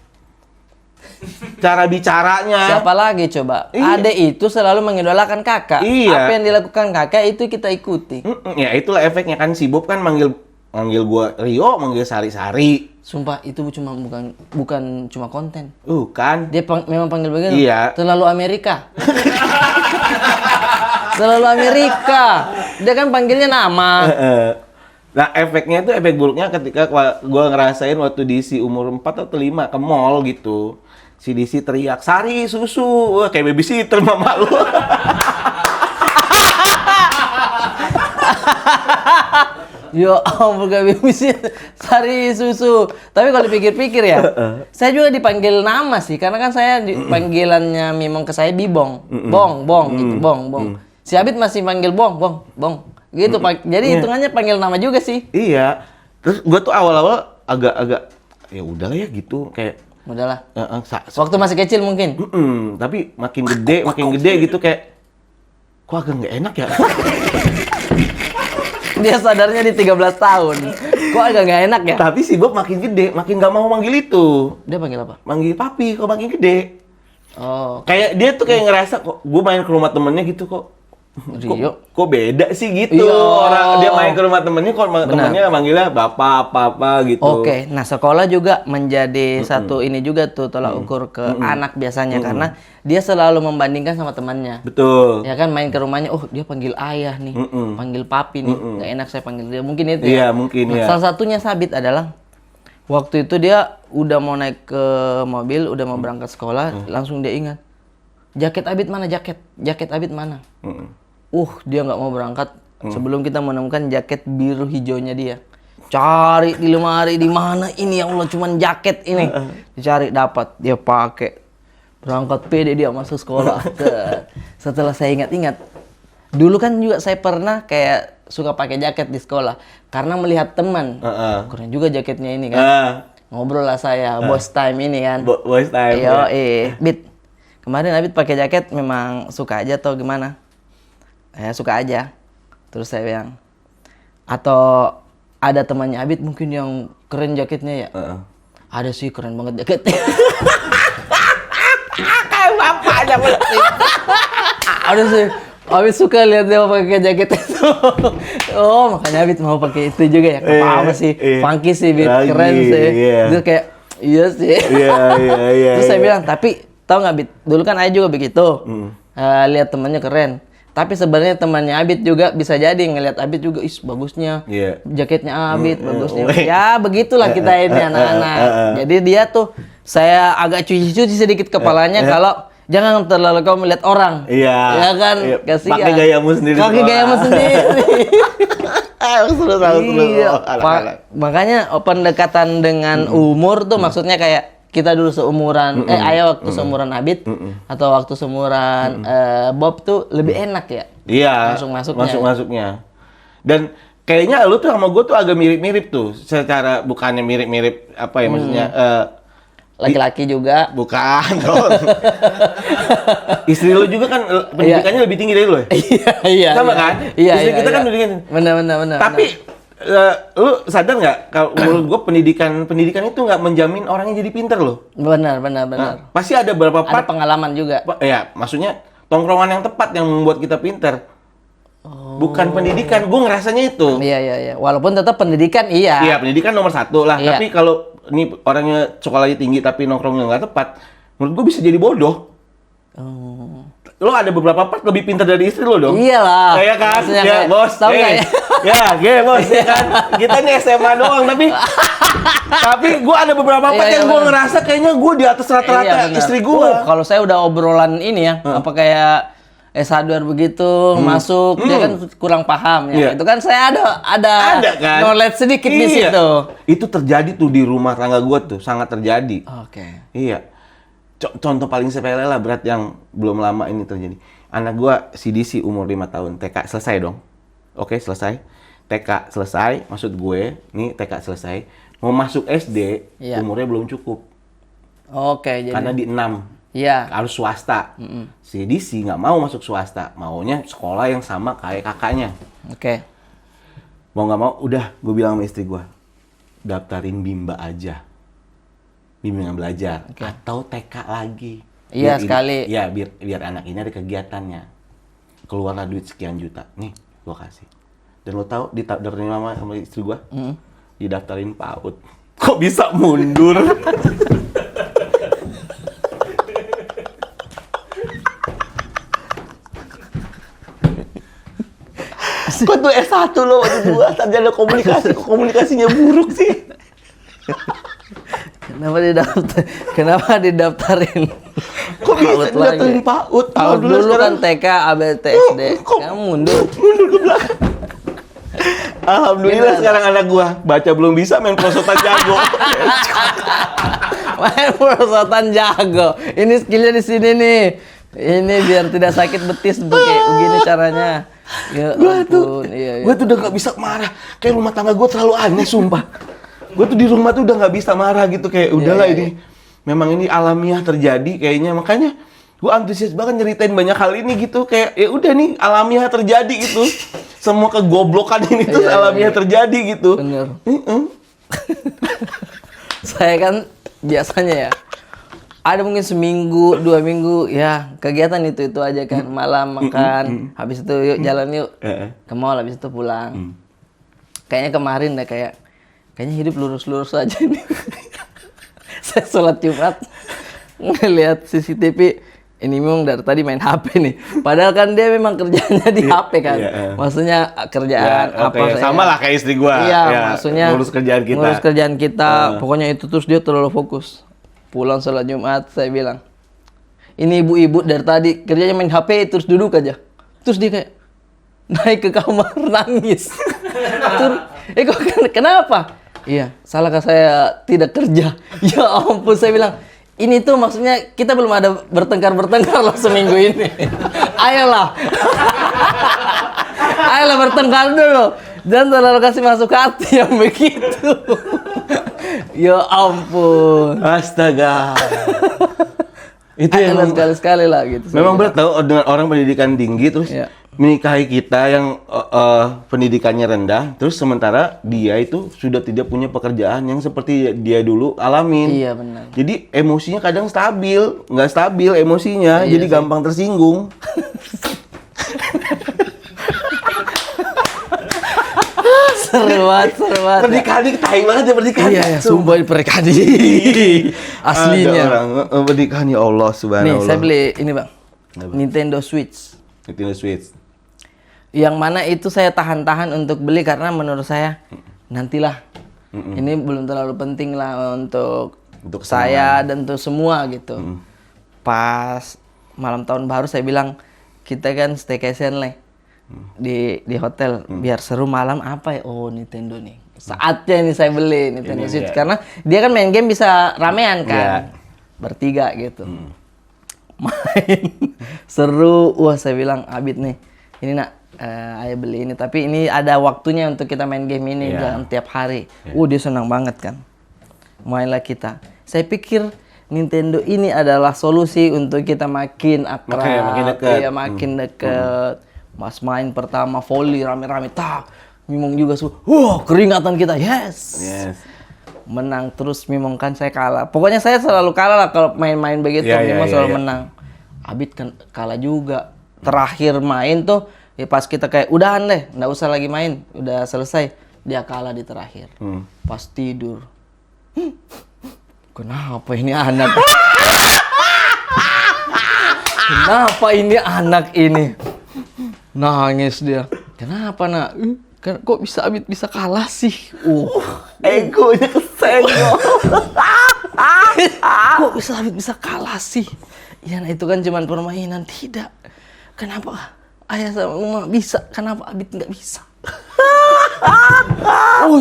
Cara bicaranya. Siapa lagi coba? Iya. Adek itu selalu mengidolakan kakak. Iya. Apa yang dilakukan kakak itu kita ikuti. Ya itulah efeknya kan, si Bob kan manggil gue Rio, manggil Sari-Sari. Sumpah itu bukan cuma konten. Kan? Dia memang panggil begitu. Iya. Terlalu Amerika. Selalu Amerika. Dia kan panggilnya nama. Nah, efeknya itu efek buruknya ketika gua ngerasain waktu DC umur 4 atau 5 ke mall gitu. Si DC teriak, "Sari, susu." Wah, kayak babysitter mama lu. Ya ampun, gak bisa Sari susu. Tapi kalau dipikir-pikir ya, saya juga dipanggil nama sih, karena kan saya panggilannya memang ke saya Bibong, Bong, gitu, Bong. Si Abid masih panggil Bong, gitu. Jadi hitungannya panggil nama juga sih. Iya. Terus gua tuh awal-awal agak ya udahlah ya gitu, kayak Udahlah. Waktu masih kecil mungkin. tapi makin gede gitu kayak kok agak nggak enak ya. Dia sadarnya di 13 tahun. Kok agak nggak enak ya? Tapi si Bob makin gede, makin nggak mau manggil itu. Dia panggil apa? Manggil papi, kok makin gede. Oh, Kayak dia tuh kayak ngerasa kok gue main ke rumah temennya gitu kok. Rio. Kok beda sih gitu. Iya. Orang dia main ke rumah temennya kok temennya manggilnya bapak apa gitu. Oke, nah sekolah juga menjadi satu ini juga tuh tolak ukur ke anak biasanya karena dia selalu membandingkan sama temannya. Betul. Ya kan main ke rumahnya, oh dia panggil ayah nih, panggil papi nih, nggak enak saya panggil dia. Mungkin itu Iya, ya. mungkin Nah, ya. salah satunya Sabit adalah waktu itu dia udah mau naik ke mobil, udah mau berangkat sekolah, langsung dia ingat jaket Abid mana jaket Abid mana. Dia nggak mau berangkat sebelum kita menemukan jaket biru hijaunya dia. Cari di lemari di mana ini, ya Allah, cuman jaket ini. Dicari dapat, dia pakai. Berangkat pede dia masuk sekolah. Setelah saya ingat-ingat, dulu kan juga saya pernah kayak suka pakai jaket di sekolah karena melihat teman. Keren juga jaketnya ini kan. Ngobrol lah saya, boss time ini kan. Boys time. Yo, ya. Bit. Kemarin Abid pakai jaket memang suka aja atau gimana? Suka aja. Terus saya bilang, atau ada temannya Abid mungkin yang keren jaketnya ya? Ada sih, keren banget jaketnya. Kayak bapaknya berarti. Ada sih. Abid suka lihat dia pakai jaket itu. Oh, makanya Abid mau pakai itu juga ya. Apa sih? Funky sih, Bit. Keren sih. Terus kayak, iya sih. Iya. Terus saya bilang, tapi tahu nggak, Bit? Dulu kan Ayah juga begitu. Lihat temannya keren. Tapi sebenarnya temannya Abid juga bisa jadi ngelihat Abid juga, bagusnya. Jaketnya Abid, bagusnya. Ya, begitulah kita ini anak-anak. Jadi dia tuh, saya agak cuci-cuci sedikit kepalanya kalau jangan terlalu kau melihat orang. Iya. Ya kan? Kasihan. Pakai gayamu sendiri. Iya. Makanya pendekatan dengan umur tuh maksudnya kayak kita dulu seumuran, Ayah waktu seumuran Abid atau waktu seumuran Bob tuh lebih enak ya. Iya. Masuk-masuknya. Dan kayaknya lu tuh sama gue tuh agak mirip-mirip tuh. Secara bukannya mirip-mirip apa ya maksudnya. Laki-laki juga. Bukan dong. Istri lu juga kan pendidikannya lebih tinggi dari lu ya? Iya. Sama kan? Iya. Istri kita kan pendidikan. Benar. Tapi lu sadar nggak kalau menurut gue pendidikan itu nggak menjamin orangnya jadi pinter loh. Benar. Nah, pasti ada beberapa Ada pengalaman juga. Ya, maksudnya tongkrongan yang tepat yang membuat kita pinter. Bukan pendidikan, gue ngerasanya itu. Iya. Walaupun tetap pendidikan iya. Iya, pendidikan nomor 1 lah. Iya. Tapi kalau ini orangnya sekolahnya tinggi tapi nongkrongnya nggak tepat, menurut gue bisa jadi bodoh. Lo ada beberapa part lebih pintar dari istri lo dong. Iyalah. Kayak kan? Maksudnya Ya, kayak, bos. tahu nggak ya? Bos. Ya kan? Kita nih SMA doang, tapi gue ada beberapa part yang gue ngerasa kayaknya gue di atas rata-rata istri gue. Kalau saya udah obrolan ini ya, apa kayak S1 begitu masuk, dia kan kurang paham ya. Iya. Itu kan saya ada kan? knowledge sedikit di Iya. situ. Itu terjadi tuh di rumah tangga gue tuh, sangat terjadi. Oke. Iya. Contoh paling sepele lah berat yang belum lama ini terjadi. Anak gua si DC umur 5 tahun, TK selesai dong. Oke, selesai. TK selesai, maksud gue, nih TK selesai. Mau masuk SD, Iya. umurnya belum cukup. Oke, jadi Karena di 6. iya. Harus swasta. Si DC nggak mau masuk swasta, maunya sekolah yang sama kayak kakaknya. Oke. Mau nggak mau, udah gue bilang sama istri gue, daftarin Bimba aja. Bimbingan belajar. Atau TK lagi. Iya, sekali. Ya, biar anak ini ada kegiatannya. Keluarlah duit sekian juta. Nih, gue kasih. Dan lo tahu, didaftarin sama istri gue, didaftarin PAUD. Kok bisa mundur? Kok tuh S1 lo waktu gua sarjana komunikasinya buruk sih. Kenapa didaftarin? Kok bisa didaftarin PAUD? Kalau dulu kan TK, ABT, SD. Kamu mundur ke belakang. Alhamdulillah sekarang anak gua baca belum bisa, main prosotan jago. Main prosotan jago. Ini skillnya di sini nih. Ini biar tidak sakit betis kayak begini caranya. Ya ampun, Gue tuh udah gak bisa marah. Kayak rumah tangga gue terlalu aneh, sumpah. Gue tuh di rumah tuh udah gak bisa marah gitu. Kayak udahlah ini. Memang ini alamiah terjadi kayaknya. Makanya gue antusias banget nyeritain banyak hal ini gitu. Kayak ya udah nih alamiah terjadi gitu. Semua kegoblokan ini tuh alamiah terjadi gitu. Bener. Saya kan biasanya ya, ada mungkin seminggu, 2 minggu, ya kegiatan itu aja kan. Malam makan, habis itu yuk jalan yuk ke mall, habis itu pulang. Kayaknya kemarin deh kayaknya hidup lurus-lurus aja nih. Saya sholat Jumat ngeliat CCTV, ini memang dari tadi main HP nih. Padahal kan dia memang kerjanya di HP kan. Maksudnya kerjaan apa sama lah kayak istri gua. Iya, maksudnya ngurus kerjaan kita. Ngurus kerjaan kita. Pokoknya itu terus dia terlalu fokus. Pulang sholat Jumat, saya bilang, ini ibu-ibu dari tadi kerjanya main HP terus duduk aja. Terus dia kayak naik ke kamar nangis. Terus, kok kenapa? Iya, salahkah saya tidak kerja? Ya ampun, saya bilang, ini tuh maksudnya kita belum ada bertengkar loh seminggu ini. Ayolah. Ayolah bertengkar dulu. Jangan terlalu kasih masuk hati yang begitu. Ya ampun. Astaga. Itu yang sekali-sekali lah gitu. Memang berat tau dengan orang pendidikan tinggi terus menikahi kita yang pendidikannya rendah, terus sementara dia itu sudah tidak punya pekerjaan yang seperti dia dulu alamin. Iya benar. Jadi emosinya kadang nggak stabil emosinya, jadi gampang tersinggung. Seru banget. Pernikahan ini tai banget ya pernikahan. Iya, sumpah pernikahan aslinya. Ada orang pernikahan ya Allah subhanallah. Nih, saya beli ini bang, Nintendo Switch. Nintendo Switch. Yang mana itu saya tahan-tahan untuk beli karena menurut saya nantilah. Ini belum terlalu penting lah untuk saya dan untuk semua gitu. Pas malam tahun baru saya bilang kita kan staycation lah. Di hotel biar seru malam apa ya, oh Nintendo nih saatnya nih saya beli Nintendo Switch karena dia kan main game bisa ramean kan bertiga gitu main seru. Wah saya bilang Abid nih ini nak ayo beli ini tapi ini ada waktunya untuk kita main game ini jangan tiap hari. Dia senang banget kan mainlah kita. Saya pikir Nintendo ini adalah solusi untuk kita makin akrab, makin dekat. Mas main pertama volley rame-rame Mimong juga keringatan kita yes. Menang terus Mimong kan saya kalah. Pokoknya saya selalu kalah lah kalau main-main begitu. Mimong selalu menang. Abid kan kalah juga. Terakhir main tuh ya pas kita kayak udahan deh, nggak usah lagi main, udah selesai. Dia kalah di terakhir. Pas tidur. Kenapa ini anak? Kenapa ini anak ini? Nangis dia. Kenapa nak? Kok bisa Abid bisa kalah sih? Egonya kesenggol. Kok bisa Abid bisa kalah sih? Ya nah, itu kan cuma permainan. Tidak. Kenapa ayah sama Uma bisa? Kenapa Abid nggak bisa?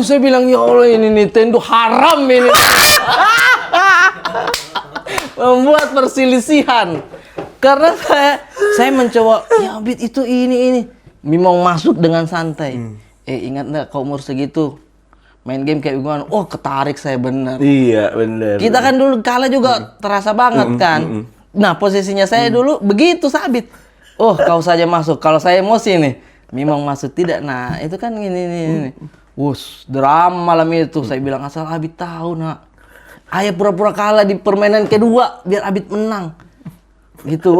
Saya bilang ya Allah ini Nintendo haram ini. Membuat perselisihan. Karena saya mencoba, ya Abid itu ini. Mimong masuk dengan santai. Ingat nggak kau umur segitu main game kayak gimana? Ketarik saya bener. Iya bener. Kita kan dulu kalah juga terasa banget kan. Nah posisinya saya dulu begitu Sabit. Kau saja masuk. Kalau saya emosi nih, Memang maksud tidak. Nah, itu kan ini. Wus, drama malam itu. Saya bilang asal Abid tahu, nak. Ayah pura-pura kalah di permainan kedua biar Abid menang. Gitu.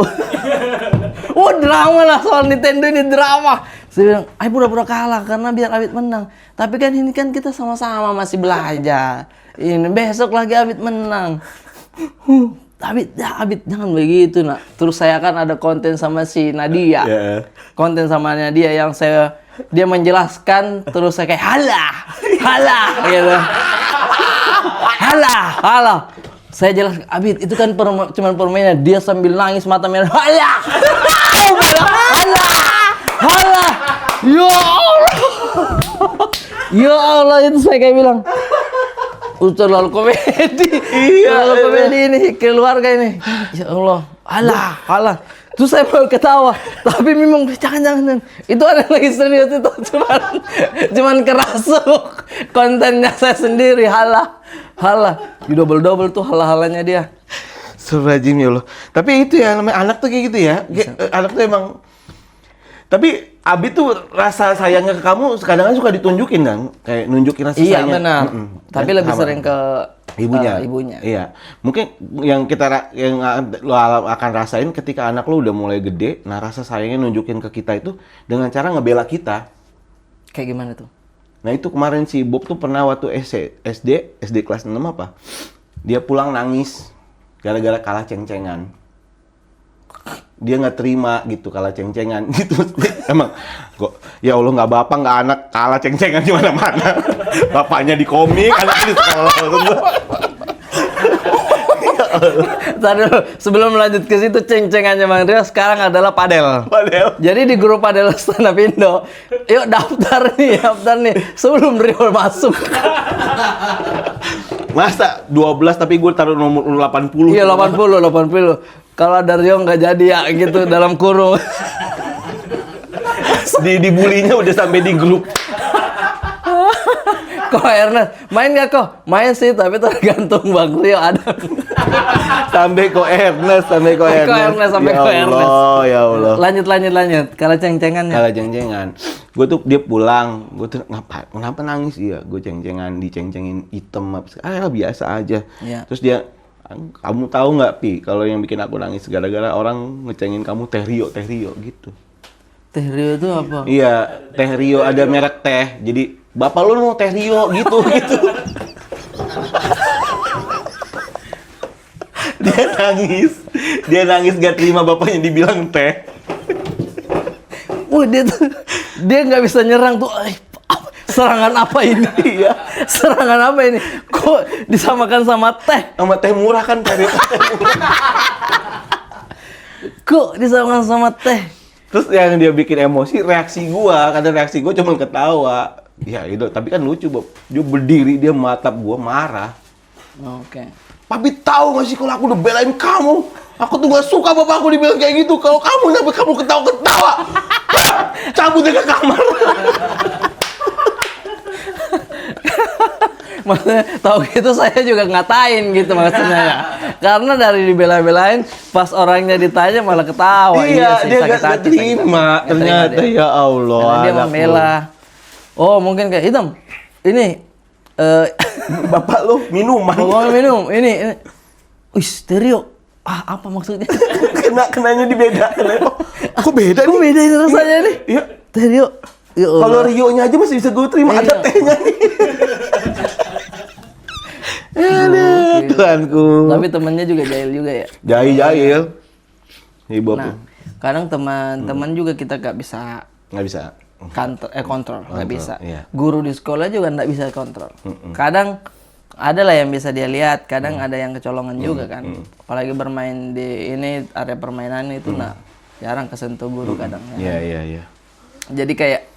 Oh, drama lah soal Nintendo ini drama. Saya bilang, ayah pura-pura kalah karena biar Abid menang. Tapi kan ini kan kita sama-sama masih belajar. Ini besok lagi Abid menang. Abid jangan begitu, nak. Terus saya kan ada konten sama si Nadia. Konten sama Nadia yang dia menjelaskan, terus saya kayak halah gitu. Halah. Saya jelas, Abid itu kan cuman permainan. Dia sambil nangis mata merah. Halah. Ya Allah. Ya Allah, itu saya kayak bilang. Terlalu komedi. Terlalu komedi ini keluarga ini. Ya Allah. Halah. Terus saya mau ketawa, tapi memang jangan. Itu ada lagi serius itu, cuman kerasuk kontennya saya sendiri. Halah. Di double tuh halah-halanya dia. Surajim ya Allah. Tapi itu ya namanya anak tuh kayak gitu ya. Anak tuh emang. Tapi Abi tuh rasa sayangnya ke kamu kadang-kadang suka ditunjukin kan, kayak nunjukin rasa sayangnya. Iya benar. Tapi lebih sering ke ibunya. Iya. Mungkin yang lo akan rasain ketika anak lo udah mulai gede, nah rasa sayangnya nunjukin ke kita itu dengan cara ngebela kita. Kayak gimana tuh? Nah itu kemarin si Bob tuh pernah waktu SD kelas 6 apa? Dia pulang nangis gara-gara kalah ceng-cengan. Dia nggak terima gitu kalah ceng-cengan gitu. Emang kok ya Allah, nggak bapak nggak anak kalah ceng-cengan di mana-mana. Bapaknya di komik, anaknya di sekolah. Tadi sebelum lanjut ke situ, ceng-cengannya Bang Rio sekarang adalah padel. Jadi di grup padel Stand Up Indo, yuk daftar nih sebelum Rio masuk. Masa 12 tapi gue taruh nomor 80. Iya 80. Kalau ada Rio nggak jadi ya gitu dalam kurung. Dibulinya udah sampai di grup. Kok Ernest main nggak kok? Main sih, tapi tergantung Bang Rio ada. sampai ko Ernest. Ya Allah. Lanjut. Kalau ceng-cengan. Gue tuh dia pulang, gue tuh kenapa nangis? Iya, gue diceng-cengin item biasa aja. Ya. Terus dia, kamu tahu nggak Pi, kalau yang bikin aku nangis gara-gara orang ngecengin kamu Teh Rio gitu. Teh Rio itu apa? Iya, Teh Rio ada merek teh. Jadi bapak lu mau Teh Rio gitu. Dia nangis gak terima bapaknya dibilang teh. Dia nggak bisa nyerang tuh. Serangan apa ini? Iya. Serangan apa ini? Kok disamakan sama teh? Sama teh murah kan, teh murah. Kok disamakan sama teh? Terus yang dia bikin emosi reaksi gua, karena reaksi gua cuma ketawa. Ya itu, tapi kan lucu, Bob. Dia berdiri, dia matap gua marah. Oke. Papi tahu nggak sih kalau aku udah belain kamu? Aku tuh gak suka bapak aku dibilang kayak gitu. Kalau kamu sampai kamu ketawa-ketawa, cabut ke kamar. Maksudnya tahu gitu saya juga ngatain gitu maksudnya ya. Karena dari dibela-belain pas orangnya ditanya malah ketawa. Iya dia gak terima ternyata ya Allah. Karena dia membela. Oh mungkin kayak hitam. Ini bapak lu minuman. Minum ini. Wih stereo. Apa maksudnya? Kenanya dibedakan. Kok beda nih? Kok beda ini rasanya nih? Iya. Stereo. Kalau Rio-nya aja masih bisa gue terima, ada tehnya nih. Aduh, Tuhanku. Tapi temennya juga jahil juga ya? Jahil. Hibop. Nah, kadang teman-teman juga kita nggak bisa kontrol, nggak bisa. Iya. Guru di sekolah juga nggak bisa kontrol. Kadang ada lah yang bisa dia lihat, kadang ada yang kecolongan juga kan. Apalagi bermain di ini area permainan itu jarang kesentuh guru kadang. Iya. Jadi kayak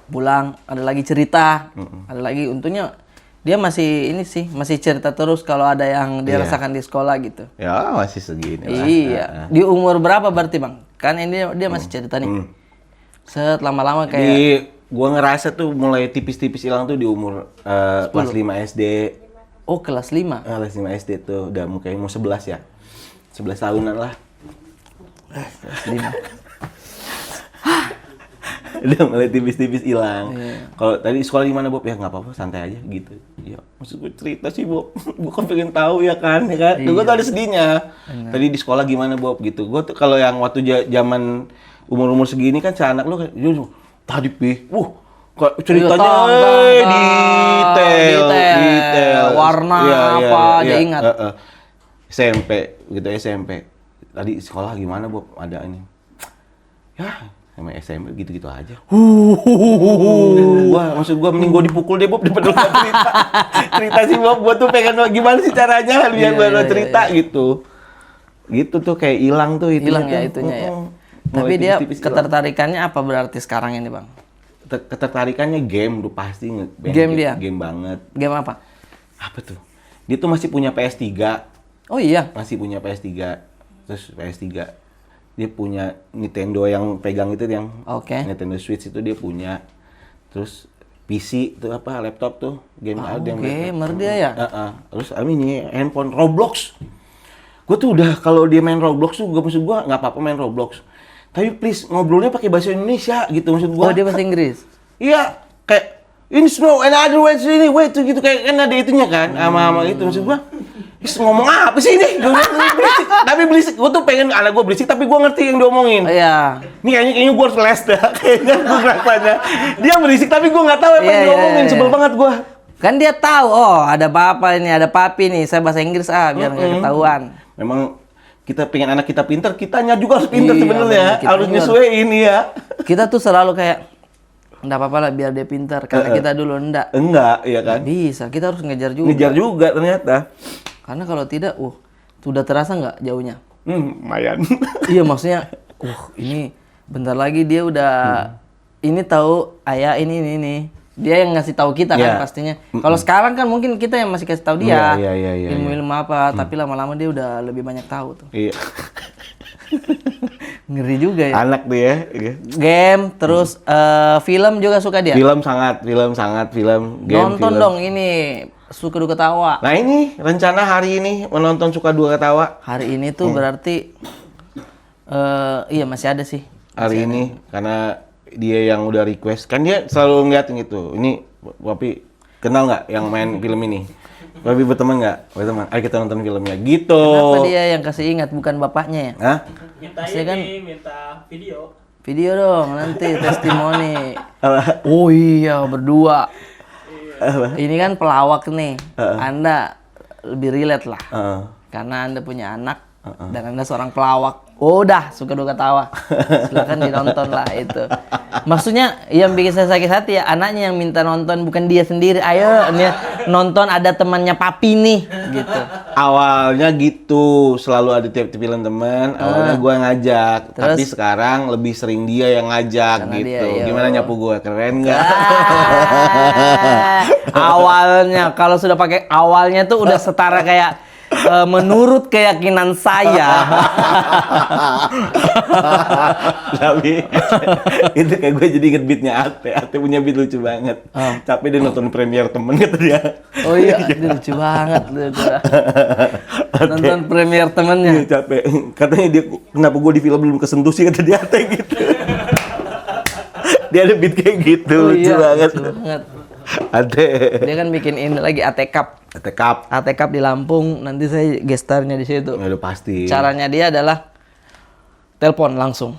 pulang ada lagi cerita, ada lagi untungnya dia masih masih cerita terus kalau ada yang dia rasakan di sekolah gitu. Ya masih segini lah. Iya. Di umur berapa berarti Bang? Kan ini dia masih cerita nih. Set lama-lama kayak gua ngerasa tuh mulai tipis-tipis hilang tuh di umur kelas 5 SD. Oh, kelas 5? Kelas 5 SD tuh udah mungkin mau 11 ya. 11 tahunan lah. Kelas 5. Udah mulai tipis-tipis hilang. Kalau tadi sekolah gimana Bob? Ya nggak apa-apa, santai aja gitu. Ya maksud gue cerita sih Bob. Gue kan pengen tahu ya kan. Tuh gue tuh ada sedihnya. Tadi di sekolah gimana Bob gitu. Gue tuh kalau yang waktu zaman umur-umur segini kan si anak lu kayak tadi kok ceritanya detail, warna dia ingat. SMP gitu SMP. Tadi sekolah gimana Bob? Ada ini. Ya, sama SMP gitu-gitu aja. Wah, maksud gua mending gua dipukul deh Bob daripada gua cerita. Cerita sih Bob, gua tuh pengen gimana sih caranya biar gua cerita gitu. Gitu tuh kayak hilang tuh itu. Hilang ya itunya ya. Tapi dia ketertarikannya apa berarti sekarang ini, Bang? Ketertarikannya game tuh pasti game dia. Game banget. Game apa? Apa tuh? Dia tuh masih punya PS3. Oh iya. Masih punya PS3. Terus PS3. Dia punya Nintendo yang pegang itu yang Nintendo Switch itu dia punya. Terus PC itu apa laptop tuh game ada yang gamer dia ya. Terus ini handphone Roblox. Gue tuh udah kalau dia main Roblox tuh maksud gue nggak apa-apa main Roblox. Tapi please ngobrolnya pakai bahasa Indonesia gitu maksud gue. Oh dia bahasa Inggris. Iya kayak in snow and other words ini wait tuh gitu kayak kan ada itunya kan sama itu maksud gue. Ngomong apa sih ini? Berisik. Tapi berisik. Gue tuh pengen anak gue berisik, tapi gue ngerti yang diomongin. Iya. Ini kayaknya gue harus les dah. Kayaknya gue rasanya. Dia berisik, tapi gue nggak tahu apa yang diomongin. Sebel banget gue. Kan dia tahu, oh ada papa ini, ada papi nih. Saya bahasa Inggris biar nggak ketahuan. Memang kita pengen anak kita pintar, kitanya juga harus pintar sebenarnya. Harus nyesuaiin ya. Kita tuh selalu kayak enggak apa-apa lah biar dia pintar. Karena kita dulu enggak. Enggak, iya kan? Bisa, kita harus ngejar juga. Ngejar juga ternyata. Karena kalau tidak, sudah terasa nggak jauhnya? Lumayan. Iya maksudnya, ini bentar lagi dia udah ini tahu ayah ini. Dia yang ngasih tahu kita kan pastinya. Kalau sekarang kan mungkin kita yang masih kasih tahu dia ilmu-ilmu apa, tapi lama-lama dia udah lebih banyak tahu tuh. Iya. Ngeri juga ya. Anak dia. Game, terus film juga suka dia. Film sangat. Game, nonton film. dong ini Suka Duka Tawa. Nah ini rencana hari ini menonton Suka Duka Tawa. Hari ini tuh berarti iya masih ada sih. Hari ini karena dia yang udah request. Kan dia selalu ngeliatin gitu. Ini Papi kenal nggak yang main film ini? Papi berteman nggak? Berteman. Ayo kita nonton filmnya. Gitu. Kenapa dia yang kasih ingat bukan bapaknya ya? Hah? Minta video. Video dong nanti testimoni. Oh iya berdua. Ini kan pelawak nih. Anda lebih relate lah. Karena Anda punya anak dan Anda seorang pelawak. Udah Suka Duka Tawa. Silakan ditonton lah itu. Maksudnya yang bikin saya sakit hati ya anaknya yang minta nonton bukan dia sendiri. Ayo nih nonton ada temannya papi nih gitu. Awalnya gitu, selalu ada tiap film teman. Awalnya gue ngajak, tapi sekarang lebih sering dia yang ngajak gitu. Gimana nyapu gue? Keren nggak? Awalnya kalau sudah pakai awalnya tuh udah setara kayak menurut keyakinan saya. Tapi itu kayak gue jadi inget beatnya Ate. Ate punya beat lucu banget. Capek dia nonton premier temen kata dia. Oh iya, dia lucu banget. Nonton premier temennya. Iya, capek. Katanya dia kenapa gue di film belum kesentuh sih kata dia Ate gitu. Dia ada beat kayak gitu, lucu banget. Ate. Dia kan bikin ini lagi AT Cup. AT Cup di Lampung, nanti saya gestarnya di situ. Ya udah pasti. Caranya dia adalah telepon langsung.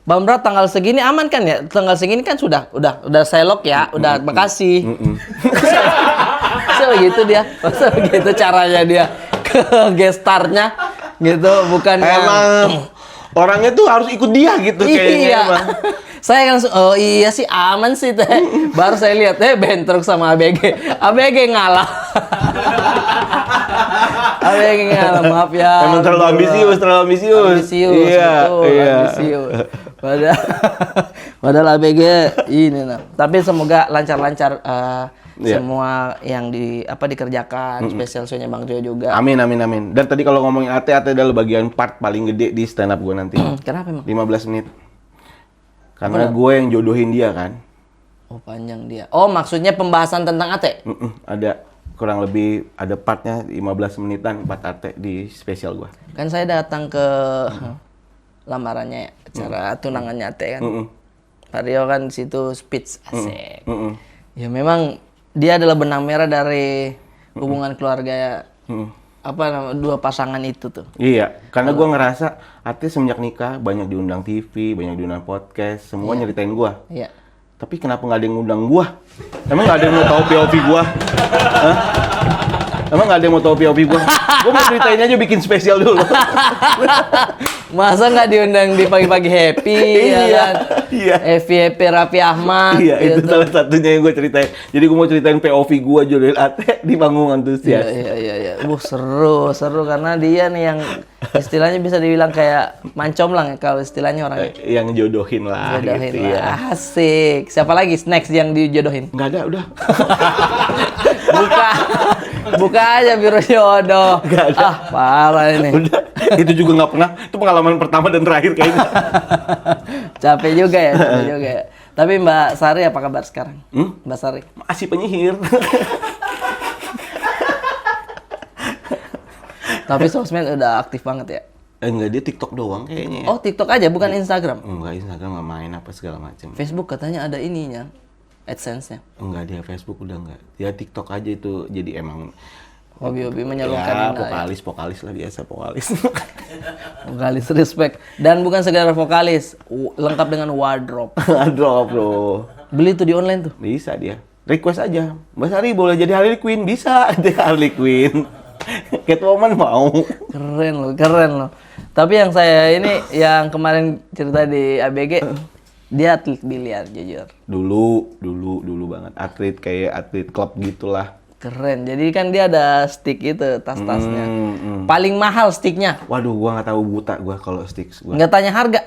Bang Bro tanggal segini aman kan ya? Tanggal segini kan udah saya lock ya, udah makasih. Masa begitu dia? Masa begitu caranya dia ke gestarnya gitu, bukan emang orangnya tuh harus ikut dia gitu kayaknya emang. Saya langsung, oh iya sih aman sih teh. Baru saya lihat, bentrok sama ABG. ABG ngalah. ABG ngalah, maaf ya. Emang terlalu ambisius. Iya. Ambisius. Padahal ABG ini nah. Tapi semoga lancar-lancar semua yang dikerjakan, spesial show-nya Bang Rio juga. Amin. Dan tadi kalau ngomongin Ate adalah bagian part paling gede di stand up gue nanti. Kenapa emang? 15 menit. Karena gue yang jodohin dia kan. Oh panjang dia. Oh maksudnya pembahasan tentang Ate? Ada kurang lebih ada partnya 15 menitan part Ate di spesial gue. Kan saya datang ke lamarannya, acara tunangannya Ate kan. Pak Rio kan di situ speech asik. Mm-mm. Ya memang dia adalah benang merah dari hubungan keluarga apa nama dua pasangan itu tuh. Iya, karena gue ngerasa artis semenjak nikah banyak diundang TV, banyak diundang podcast, semua nyeritain gue. Iya. Tapi kenapa nggak ada yang ngundang gue? Emang nggak ada yang mau tahu POV gue? Hah? Emang nggak ada yang mau tahu POV gue? Gue mau ceritain aja bikin spesial dulu. Masa nggak diundang di pagi-pagi happy ya Iya, kan? iya. Happy Raffi Ahmad. Iya, itu gitu. salah satunya yang gue ceritain. Jadi gue mau ceritain POV gue Jodohin Ate di panggung antusias. Iya. Seru karena dia nih yang istilahnya bisa dibilang kayak mancomlang ya kalau istilahnya orang. Yang jodohin lah Jodohin gitu lah. ya. Asik. Siapa lagi next yang dijodohin? Nggak ada, udah. Buka aja biro jodoh. Nggak ada. Ah, parah ini. Udah. Itu juga nggak pernah. Itu pengalaman pertama dan terakhir kayaknya. Capek juga ya. Tapi Mbak Sari apa kabar sekarang? Mbak Sari. Masih penyihir. Tapi sosmed udah aktif banget ya. Enggak, dia TikTok doang kayaknya ya. Oh, TikTok aja bukan Instagram. Enggak, Instagram nggak main apa segala macam. Facebook katanya ada ininya. AdSense-nya. Enggak, dia Facebook udah enggak. Dia TikTok aja itu jadi emang Hobi-hobi menyalurkan ya, indah ya. vokalis lah biasa vokalis. Vokalis respect. Dan bukan sekedar vokalis, lengkap dengan wardrobe. Aduh, bro. Beli tuh di online tuh. Bisa dia. Request aja. Mbak Sari boleh jadi Harley Quinn? Bisa. Dia Harley Quinn. Catwoman mau. Keren loh. Tapi yang saya ini yang kemarin cerita di ABG, dia atlet biliar jujur. Dulu banget. Atlet kayak atlet klub gitulah. Keren. Jadi kan dia ada stick itu tas-tasnya. Paling mahal sticknya. Waduh, gua nggak tahu, buta gua kalau stick gua. Nggak tanya harga.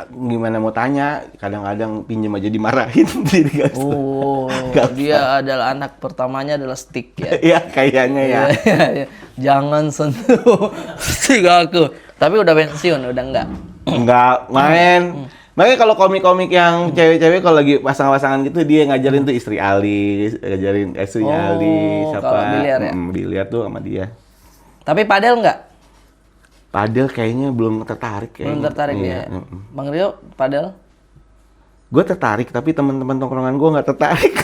Gimana mau tanya? Kadang-kadang pinjam aja dimarahin. Jadi nggak usah. Oh, dia adalah anak pertamanya adalah stick ya. Iya, kayaknya ya. Iya. Jangan sentuh stick aku. Tapi udah pensiun, udah enggak. Enggak main. Makanya kalau komik-komik yang cewek-cewek kalau lagi pasangan-pasangan gitu dia ngajarin tuh istri Ali, ngajarin istrinya Ali, siapa? kalau biliar ya? Biliar tuh sama dia. Tapi padel enggak? Padel kayaknya belum tertarik kayaknya. Belum tertarik Iya, ya. Bang Rio, padel? Gue tertarik tapi teman-teman tongkrongan gue nggak tertarik.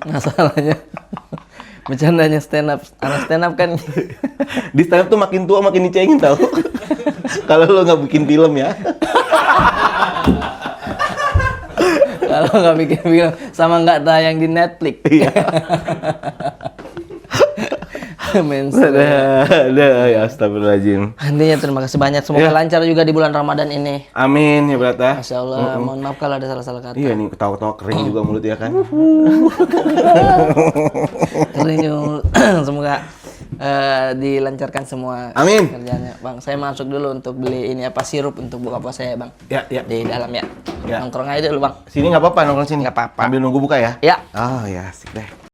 Masalahnya bercandanya stand up. Anak stand up kan Di stand up tuh makin tua makin dicengin tau. Kalau lo nggak bikin film ya. kalau nggak bikin film sama nggak tayang di Netflix. Iya. Mainstream. Ada ya, astagfirullahaladzim. Intinya terima kasih banyak. Semoga lancar juga di bulan Ramadan ini. Amin ya Brata. Masya Allah, mohon maaf kalau ada salah-salah kata. Iya nih ketawa-ketawa kering juga mulut ya kan. Keren. Semoga dilancarkan semua Amin. kerjanya. Bang, saya masuk dulu untuk beli ini apa sirup untuk buka puasa ya, Bang. Ya. Di dalam ya. Ya. Nongkrong aja dulu, Bang. Sini nggak apa-apa nongkrong sini. Nggak apa-apa. Sambil nunggu buka ya. Ya. Oh ya, asik deh.